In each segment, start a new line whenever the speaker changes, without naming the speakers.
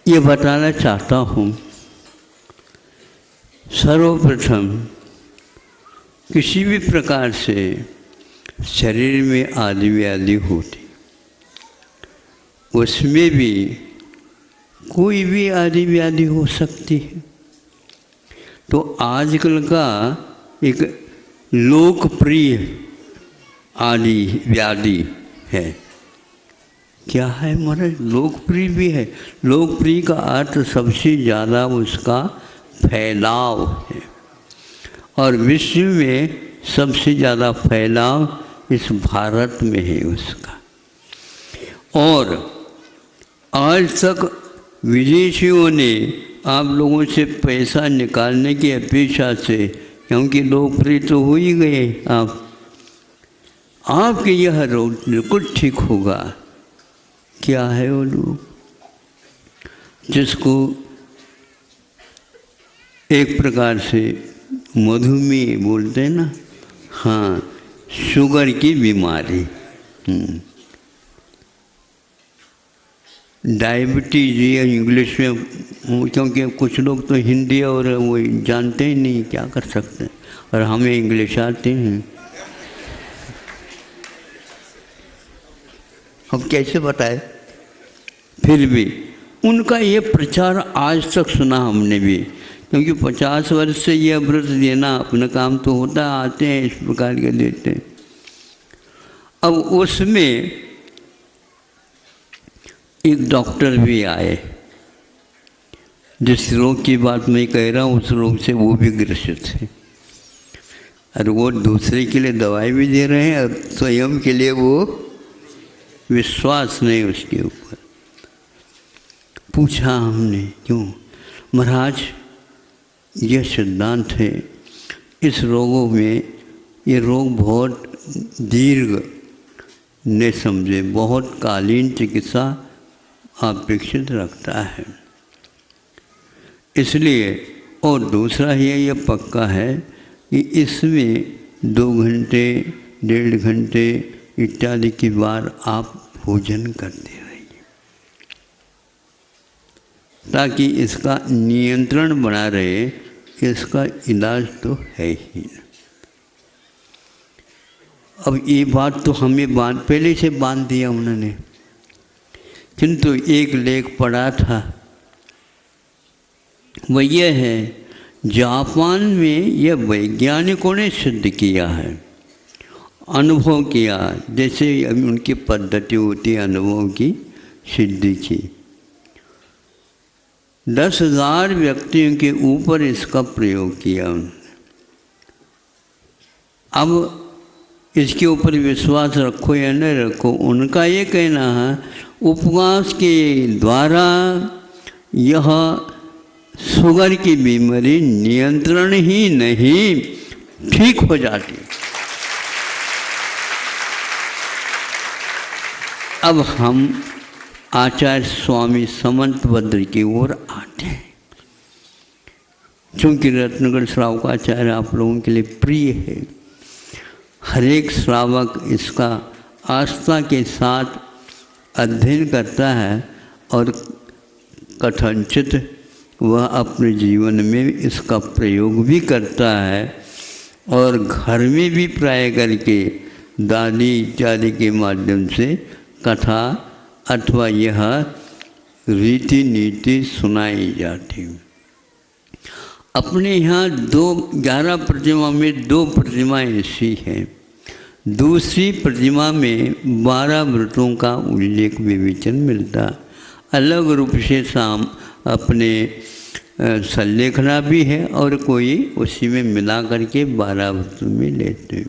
ये बताना चाहता हूँ, सर्वप्रथम किसी भी प्रकार से शरीर में आदि व्याधि होती, उसमें भी कोई भी आदि व्याधि हो सकती है। तो आजकल का एक लोकप्रिय आदि व्याधि है, क्या है महाराज? लोकप्रिय भी है। लोकप्रिय का अर्थ सबसे ज़्यादा उसका फैलाव है, और विश्व में सबसे ज़्यादा फैलाव इस भारत में है उसका। और आज तक विदेशियों ने आप लोगों से पैसा निकालने की अपेक्षा से, क्योंकि लोकप्रिय तो हो ही गए आपके यह रोग बिल्कुल ठीक होगा। क्या है वो लोग जिसको एक प्रकार से मधुमेह बोलते हैं ना, हाँ, शुगर की बीमारी, डायबिटीज या इंग्लिश में, क्योंकि कुछ लोग तो हिंदी और वो जानते ही नहीं, क्या कर सकते हैं, और हमें इंग्लिश आते हैं। हम कैसे बताए? फिर भी उनका ये प्रचार आज तक सुना हमने भी, क्योंकि 50 वर्ष से यह व्रत देना अपना काम तो होता, आते हैं इस प्रकार के देते हैं। अब उसमें एक डॉक्टर भी आए, जिस रोग की बात मैं कह रहा हूँ उस रोग से वो भी ग्रसित है, और वो दूसरे के लिए दवाई भी दे रहे हैं, और स्वयं के लिए वो विश्वास नहीं उसके ऊपर। पूछा हमने क्यों? महाराज यह सिद्धांत है, इस रोगों में ये रोग बहुत दीर्घ न समझे, बहुत कालीन चिकित्सा अपेक्षित रखता है, इसलिए। और दूसरा ये पक्का है कि इसमें 2 घंटे 1.5 घंटे इत्यादि की बार आप भोजन करते रहिए, ताकि इसका नियंत्रण बना रहे। इसका इलाज तो है ही। अब ये बात तो हमें पहले से बांध दिया उन्होंने, किंतु एक लेख पढ़ा था, वह यह है, जापान में यह वैज्ञानिकों ने सिद्ध किया है, अनुभव किया, जैसे उनकी पद्धति होती है अनुभव की सिद्धि की। 10,000 व्यक्तियों के ऊपर इसका प्रयोग किया उन्होंने। अब इसके ऊपर विश्वास रखो या न रखो, उनका ये कहना है उपवास के द्वारा यह शुगर की बीमारी नियंत्रण ही नहीं, ठीक हो जाती। अब हम आचार्य स्वामी समंतभद्र की ओर आते हैं, चूँकि रत्नगढ़ श्रावकाचार्य आप लोगों के लिए प्रिय है। हर एक श्रावक इसका आस्था के साथ अध्ययन करता है, और कथनचित वह अपने जीवन में इसका प्रयोग भी करता है, और घर में भी प्राय करके दादी इत्यादि के माध्यम से कथा अथवा यह रीति नीति सुनाई जाती। अपने यहाँ 11 प्रतिमा में 2 प्रतिमाएँ ऐसी हैं। दूसरी प्रतिमा में 12 व्रतों का उल्लेख विवेचन मिलता, अलग रूप से शाम अपने संलेखना भी है, और कोई उसी में मिला करके 12 व्रतों में लेते हैं।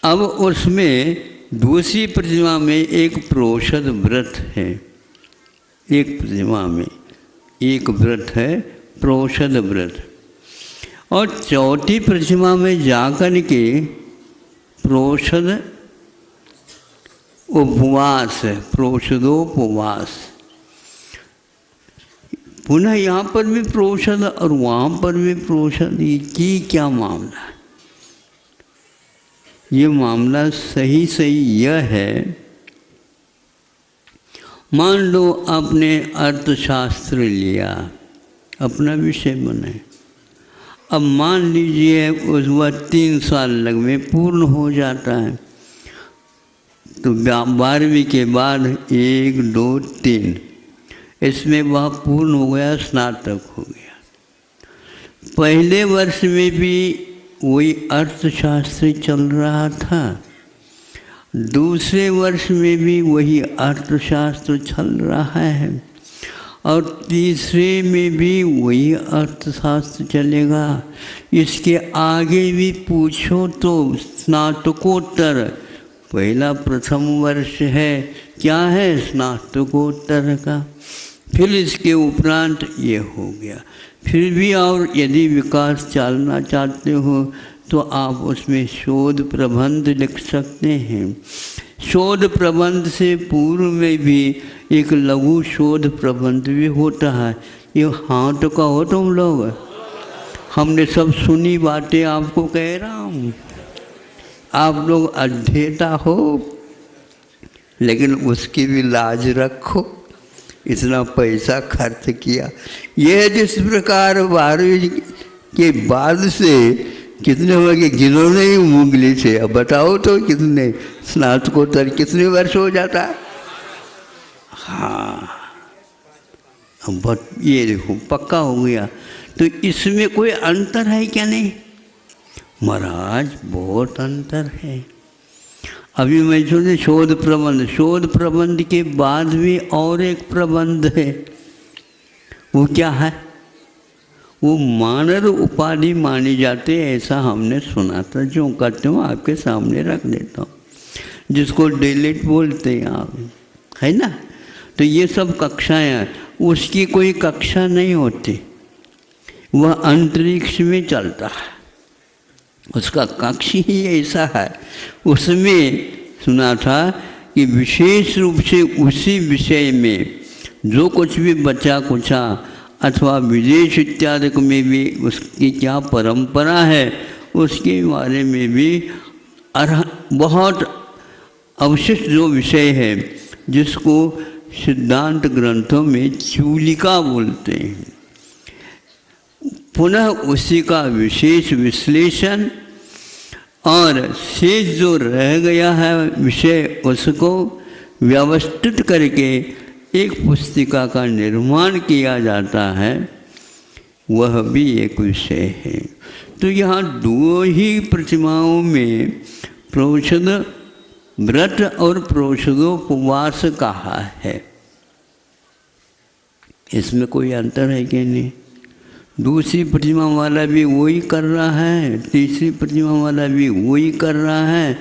अब उसमें दूसरी प्रतिमा में एक प्रोषद व्रत है, एक प्रतिमा में एक व्रत है प्रोषद व्रत, और चौथी प्रतिमा में जाकर के प्रोषद उपवास है, प्रोषदोपवास। पुनः यहाँ पर भी प्रोषद और वहाँ पर भी प्रोषद, ये क्या मामला है? ये मामला सही यह है, मान लो आपने अर्थशास्त्र लिया, अपना विषय बनाए। अब मान लीजिए उस वह 3 साल में पूर्ण हो जाता है, तो 12वीं के बाद 1, 2, 3 इसमें वह पूर्ण हो गया, स्नातक हो गया। पहले वर्ष में भी वही अर्थशास्त्र चल रहा था, दूसरे वर्ष में भी वही अर्थशास्त्र चल रहा है, और तीसरे में भी वही अर्थशास्त्र चलेगा। इसके आगे भी पूछो तो स्नातकोत्तर, पहला प्रथम वर्ष है, क्या है, स्नातकोत्तर का। फिर इसके उपरांत ये हो गया। फिर भी और यदि विकास चलना चाहते हो तो आप उसमें शोध प्रबंध लिख सकते हैं। शोध प्रबंध से पूर्व में भी एक लघु शोध प्रबंध भी होता है। ये हाथ का हो तुम लोग, हमने सब सुनी बातें आपको कह रहा हूँ। आप लोग अध्येता हो, लेकिन उसकी भी लाज रखो, इतना पैसा खर्च किया। यह जिस प्रकार 12वीं के बाद से कितने हो गए, गिनो नहीं उंगली से। अब बताओ तो कितने, स्नातकोत्तर कितने वर्ष हो जाता है? हाँ, अब ये देखो पक्का हो गया। तो इसमें कोई अंतर है क्या? नहीं महाराज, बहुत अंतर है। अभी मैं सुने शोध प्रबंध, शोध प्रबंध के बाद भी और एक प्रबंध है। वो क्या है? वो मानद उपाधि मानी जाती है, ऐसा हमने सुना था। जो करते हो आपके सामने रख देता हूँ, जिसको डेलिट बोलते हैं आप, है ना। तो ये सब कक्षाएं हैं, उसकी कोई कक्षा नहीं होती, वह अंतरिक्ष में चलता है, उसका कक्ष ही ऐसा है। उसमें सुना था कि विशेष रूप से उसी विषय में जो कुछ भी बचा कुचा अथवा विदेश इत्यादि में भी उसकी क्या परंपरा है, उसके बारे में भी बहुत अवशिष्ट जो विषय है, जिसको सिद्धांत ग्रंथों में चूलिका बोलते हैं, पुनः उसी का विशेष विश्लेषण और शेष जो रह गया है विषय, उसको व्यवस्थित करके एक पुस्तिका का निर्माण किया जाता है, वह भी एक विषय है। तो यहाँ 2 ही प्रतिमाओं में प्रोषद व्रत और प्रोषदोपवास कहा है। इसमें कोई अंतर है कि नहीं? दूसरी प्रतिमा वाला भी वही कर रहा है, तीसरी प्रतिमा वाला भी वही कर रहा है,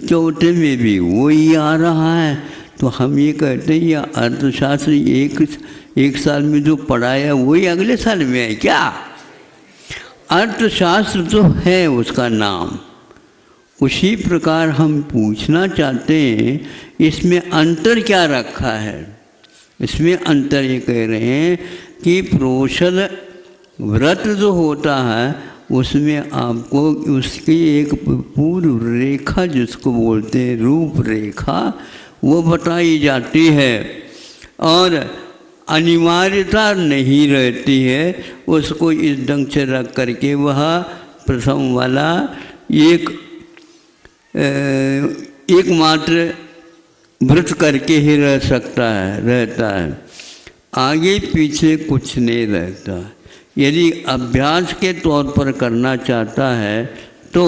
चौथे में भी वही आ रहा है। तो हम ये कहते हैं यह अर्थशास्त्र एक साल में जो पढ़ाया वही अगले साल में है क्या? अर्थशास्त्र तो है उसका नाम। उसी प्रकार हम पूछना चाहते हैं इसमें अंतर क्या रखा है। इसमें अंतर ये कह रहे हैं कि प्रोषद व्रत जो होता है उसमें आपको उसकी एक पूर्व रेखा, जिसको बोलते हैं रूपरेखा, वो बताई जाती है और अनिवार्यता नहीं रहती है उसको इस ढंग से रख करके वह प्रथम वाला एकमात्र व्रत करके ही रह सकता है, रहता है, आगे पीछे कुछ नहीं रहता। यदि अभ्यास के तौर पर करना चाहता है तो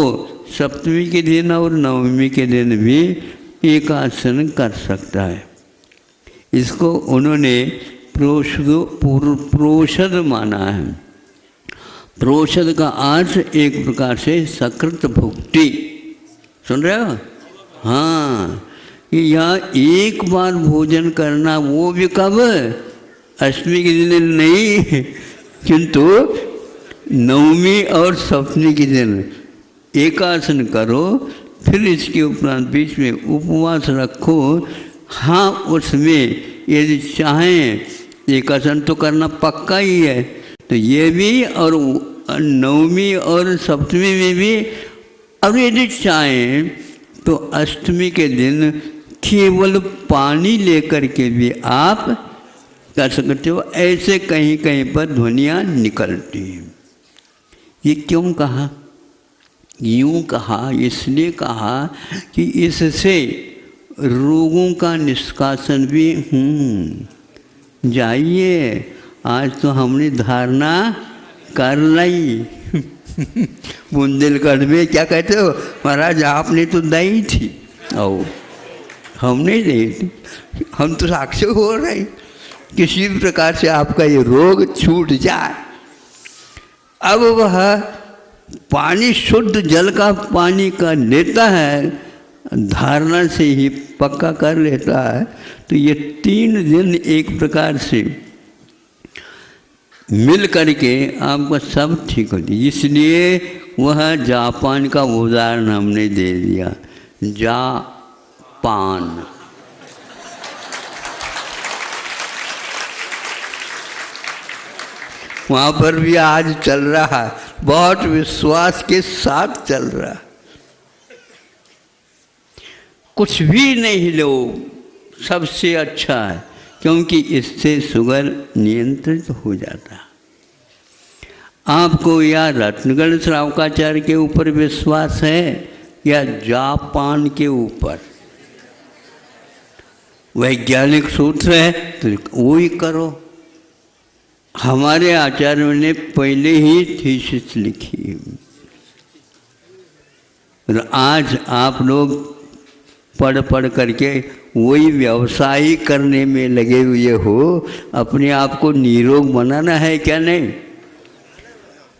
सप्तमी के दिन और नवमी के दिन भी एकासन कर सकता है। इसको उन्होंने प्रोषद माना है। प्रोषद का अर्थ एक प्रकार से सकृत भुक्ति, सुन रहे हो? हाँ, यह एक बार भोजन करना, वो भी कब? अष्टमी के दिन नहीं, किंतु नवमी और सप्तमी के दिन एकासन करो, फिर इसके उपरांत बीच में उपवास रखो। हाँ, उसमें यदि चाहें एकासन तो करना पक्का ही है, तो ये भी, और नवमी और सप्तमी में भी। अब यदि चाहें तो अष्टमी के दिन केवल पानी लेकर के भी आप कर सकते हो। ऐसे कहीं कहीं पर ध्वनियाँ निकलती हैं। ये क्यों कहा? यूँ कहा, इसलिए कहा कि इससे रोगों का निष्कासन भी जाइए। आज तो हमने धारणा कर ली। बुंदेलखंड में क्या कहते हो महाराज, आपने तो दी थी और हमने दी थी, हम तो साक्षी हो रहे, किसी भी प्रकार से आपका ये रोग छूट जाए। अब वह पानी शुद्ध जल का पानी का लेता है, धारणा से ही पक्का कर लेता है, तो ये 3 दिन एक प्रकार से मिल करके आपका सब ठीक होती। इसलिए वह जापान का उदाहरण हमने दे दिया। जापान वहाँ पर भी आज चल रहा है, बहुत विश्वास के साथ चल रहा है। कुछ भी नहीं लो, सबसे अच्छा है, क्योंकि इससे शुगर नियंत्रित हो जाता है। आपको या रत्नगढ़ श्रावकाचार्य के ऊपर विश्वास है या जापान के ऊपर? वैज्ञानिक सूत्र है तो वो ही करो। हमारे आचार्यों ने पहले ही थीसिस लिखी और आज आप लोग पढ़ पढ़ करके वही व्यवसाय करने में लगे हुए हो। अपने आप को निरोग बनाना है क्या? नहीं।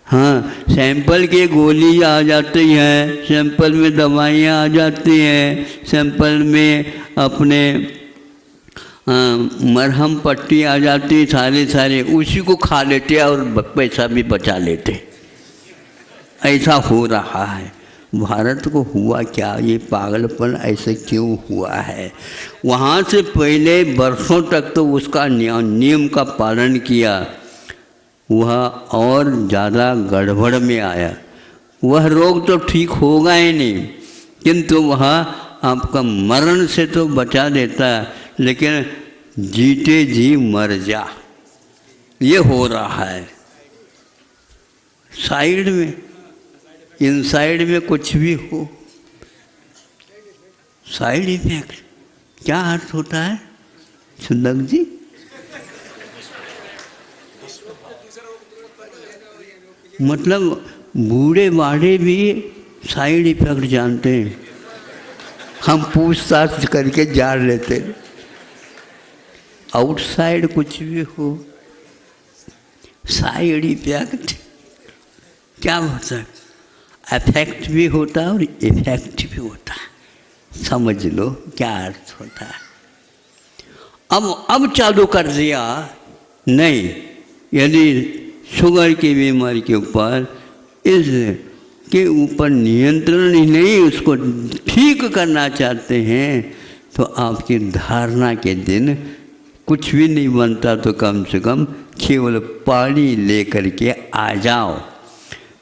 हाँ, सैंपल के गोली आ जाती हैं, सैंपल में दवाइयाँ आ जाती हैं, सैंपल में अपने मरहम पट्टी आ जाती, सारे उसी को खा लेते और पैसा भी बचा लेते। ऐसा हो रहा है। भारत को हुआ क्या? ये पागलपन ऐसे क्यों हुआ है? वहाँ से पहले वर्षों तक तो उसका नियम का पालन किया, वह और ज़्यादा गड़बड़ में आया। वह रोग तो ठीक होगा ही नहीं, किंतु वह आपका मरण से तो बचा देता है, लेकिन जीते जी मर जा, ये हो रहा है। साइड में, इनसाइड में कुछ भी हो, साइड इफेक्ट क्या अर्थ होता है सुंदर जी? मतलब बूढ़े बाढ़े भी साइड इफेक्ट जानते हैं, हम पूछताछ करके जान लेते हैं। आउटसाइड कुछ भी हो, साइड इफेक्ट क्या होता है? अफेक्ट भी होता है और इफेक्ट भी होता है। समझ लो क्या अर्थ होता है। अब चालू कर दिया नहीं, यदि शुगर की बीमारी के ऊपर इसके ऊपर नियंत्रण ही नहीं, उसको ठीक करना चाहते हैं, तो आपकी धारणा के दिन कुछ भी नहीं बनता, तो कम से कम केवल पानी लेकर के आ जाओ।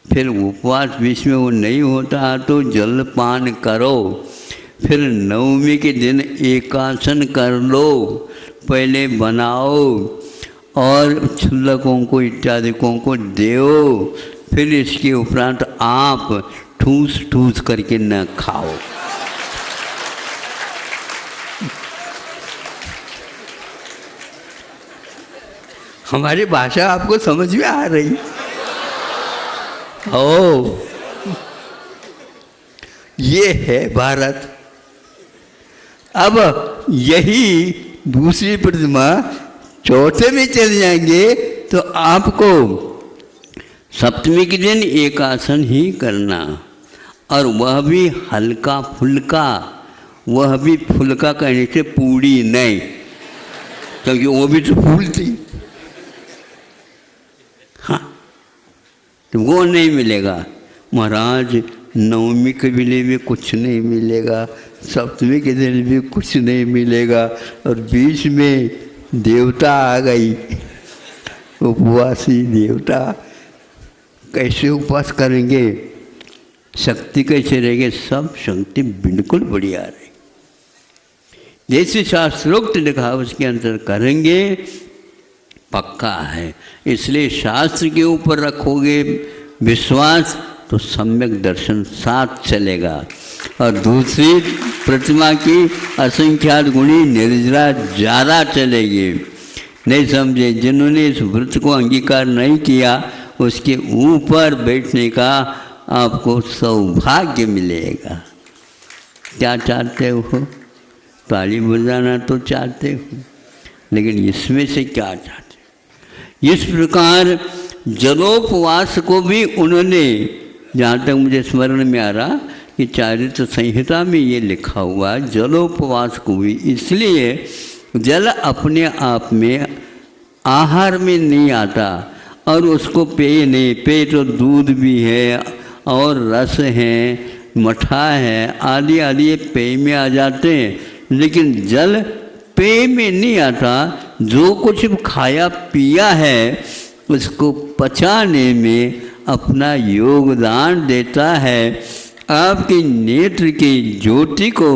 फिर उपवास बीच में वो नहीं होता तो जलपान करो। फिर नवमी के दिन एकासन कर लो, पहले बनाओ और छुल्लकों को इत्यादिकों को दो। फिर इसके उपरांत आप ठूस ठूस करके न खाओ। हमारी भाषा आपको समझ में आ रही? ओ, ये है भारत। अब यही दूसरी प्रतिमा चौथे में चले जाएंगे तो आपको सप्तमी के दिन एक आसन ही करना, और वह भी हल्का फुल्का। वह भी फुल्का कहने से पूरी नहीं, क्योंकि वो भी तो फूल थी। हाँ, तो वो नहीं मिलेगा महाराज। नवमी के दिन भी कुछ नहीं मिलेगा, सप्तमी के दिन भी कुछ नहीं मिलेगा, और बीच में देवता आ गई, उपवासी देवता। कैसे उपवास करेंगे? शक्ति कैसे रहेगी? सब शक्ति बिल्कुल बढ़िया रही। जैसे शास्त्रोक्त लिखा उसके अंदर करेंगे, पक्का है। इसलिए शास्त्र के ऊपर रखोगे विश्वास तो सम्यक दर्शन साथ चलेगा। और दूसरी प्रतिमा की असंख्यात गुणी निर्जरा ज़्यादा चलेगी। नहीं समझे, जिन्होंने इस व्रत को अंगीकार नहीं किया उसके ऊपर बैठने का आपको सौभाग्य मिलेगा। क्या चाहते हो? ताली बजाना तो चाहते हो, लेकिन इसमें से क्या चाहते हो? इस प्रकार जलोपवास को भी उन्होंने, जहाँ तक मुझे स्मरण में आ रहा कि चारित्र संहिता में ये लिखा हुआ, जलोपवास को भी इसलिए जल अपने आप में आहार में नहीं आता और उसको पेय नहीं, पेय तो दूध भी है और रस है, मठा है, आदि आदि ये पेय में आ जाते हैं, लेकिन जल पेय में नहीं आता। जो कुछ खाया पिया है उसको पचाने में अपना योगदान देता है, आपके नेत्र की ज्योति को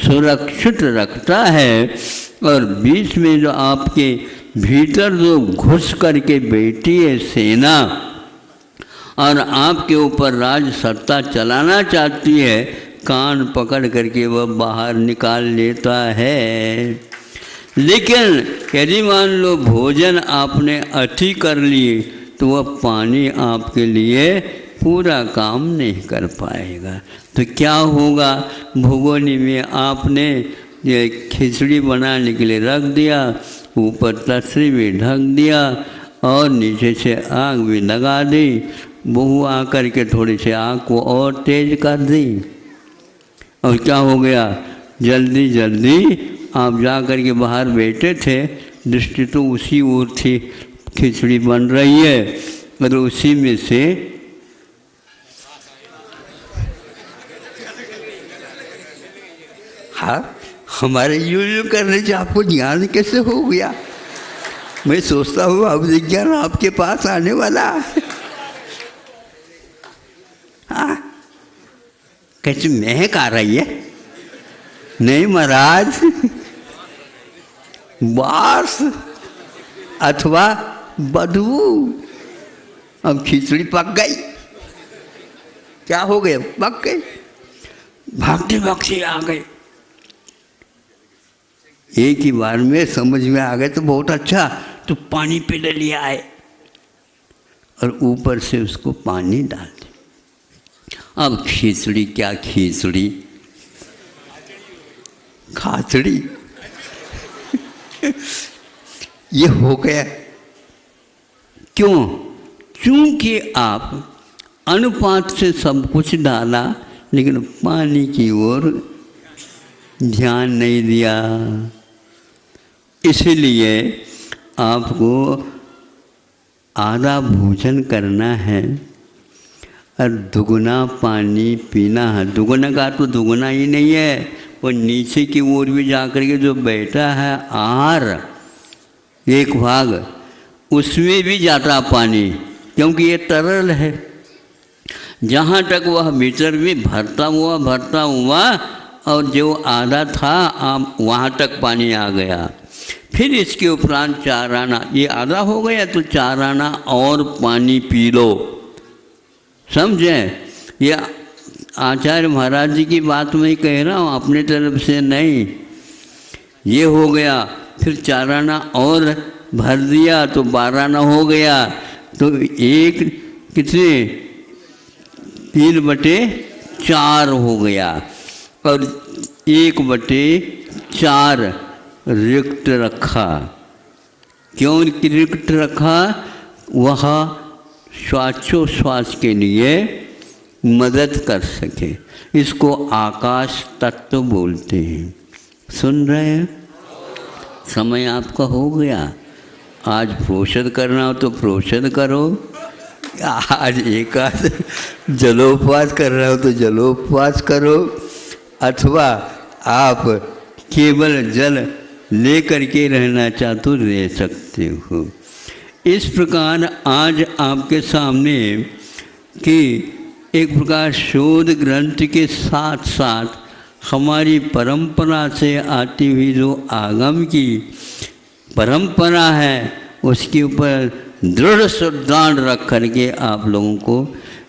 सुरक्षित रखता है, और बीच में जो आपके भीतर जो घुस करके बैठी है सेना और आपके ऊपर राज सत्ता चलाना चाहती है, कान पकड़ करके वह बाहर निकाल लेता है। लेकिन यदि मान लो भोजन आपने अति कर लिए तो वह पानी आपके लिए पूरा काम नहीं कर पाएगा। तो क्या होगा? भगोनी में आपने ये खिचड़ी बनाने के लिए रख दिया, ऊपर तसरी भी ढक दिया और नीचे से आग भी लगा दी। बहू आकर के थोड़ी सी आग को और तेज कर दी, और क्या हो गया? जल्दी जल्दी आप जा कर के बाहर बैठे थे, दृष्टि तो उसी ओर थी, खिचड़ी बन रही है और उसी में से हाँ, हमारे यूं करने से आपको ज्ञान कैसे हो गया? मैं सोचता हूँ अब विज्ञान आपके पास आने वाला। हाँ, कैसे महक आ रही है? नहीं महाराज, बास अथवा बदबू। अब खिचड़ी पक गई। क्या हो गया? पक गई। भागते भागते आ गए, एक ही बार में समझ में आ गए तो बहुत अच्छा। तो पानी पे ले लिया आए और ऊपर से उसको पानी डाल दे। अब खिचड़ी क्या खिचड़ी, खाचड़ी ये हो गया। क्यों? क्योंकि आप अनुपात से सब कुछ डाला लेकिन पानी की ओर ध्यान नहीं दिया। इसलिए आपको आधा भोजन करना है और दुगना पानी पीना है। दुगना का तो दुगना ही नहीं है, वो नीचे की ओर भी जाकर के जो बैठा है आहार, एक भाग उसमें भी जाता पानी, क्योंकि ये तरल है। जहाँ तक वह भीतर में भरता हुआ और जो आधा था आप वहाँ तक पानी आ गया। फिर इसके उपरांत 4 आना, ये आधा हो गया तो 4 आना और पानी पी लो। समझे? ये आचार्य महाराज जी की बात मैं कह रहा हूँ, अपने तरफ से नहीं। ये हो गया, फिर 4 आना और भर दिया तो 12 आना हो गया। तो एक कितने 3/4 हो गया और 1/4 रिक्त रखा। क्यों रिक्त रखा? वह श्वासोच्छ्वास के लिए मदद कर सके। इसको आकाश तत्व बोलते हैं। सुन रहे हैं? समय आपका हो गया। आज प्रोषद करना हो तो प्रोषद करो, आज एकाद जलोपवास करना हो तो जलोपवास करो, अथवा आप केवल जल ले करके रहना चाहते तो रह सकते हो। इस प्रकार आज आपके सामने कि एक प्रकार शोध ग्रंथ के साथ साथ हमारी परंपरा से आती हुई जो आगम की परंपरा है उसके ऊपर दृढ़ श्रद्धांड रख करके आप लोगों को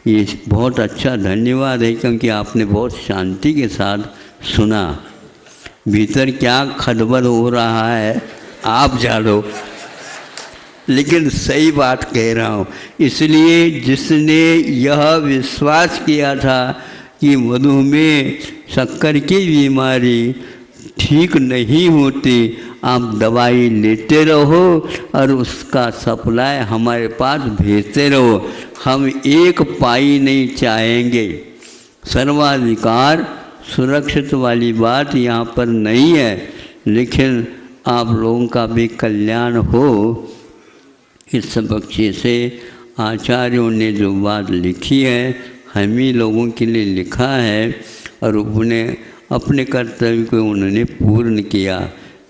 ये बहुत अच्छा धन्यवाद है, क्योंकि आपने बहुत शांति के साथ सुना। भीतर क्या खदबद हो रहा है आप जानो, लेकिन सही बात कह रहा हूँ। इसलिए जिसने यह विश्वास किया था कि मधुमेह शक्कर की बीमारी ठीक नहीं होती, आप दवाई लेते रहो और उसका सप्लाई हमारे पास भेजते रहो, हम एक पाई नहीं चाहेंगे। सर्वाधिकार सुरक्षित वाली बात यहाँ पर नहीं है, लेकिन आप लोगों का भी कल्याण हो इस पक्ष से आचार्यों ने जो बात लिखी है हम ही लोगों के लिए लिखा है और उन्हें अपने कर्तव्य को उन्होंने पूर्ण किया।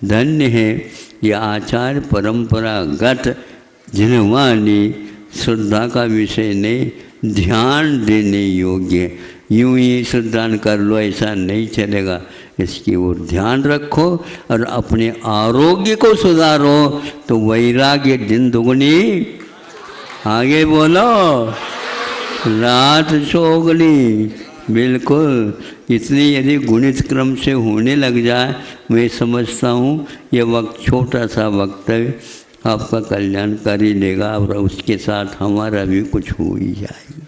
धन्य है यह आचार्य परंपरागत जिनवानी श्रद्धा का विषय नहीं, ध्यान देने योग्य। यूं ही श्रद्धान कर लो ऐसा नहीं चलेगा, इसकी ओर ध्यान रखो और अपने आरोग्य को सुधारो तो वैराग्य दिन दुगनी, आगे बोलो, रात चौगुनी। बिल्कुल इतनी यदि गुणित क्रम से होने लग जाए, मैं समझता हूँ ये वक्त छोटा सा वक्तव्य आपका कल्याण कर ही देगा और उसके साथ हमारा भी कुछ हो ही जाएगा।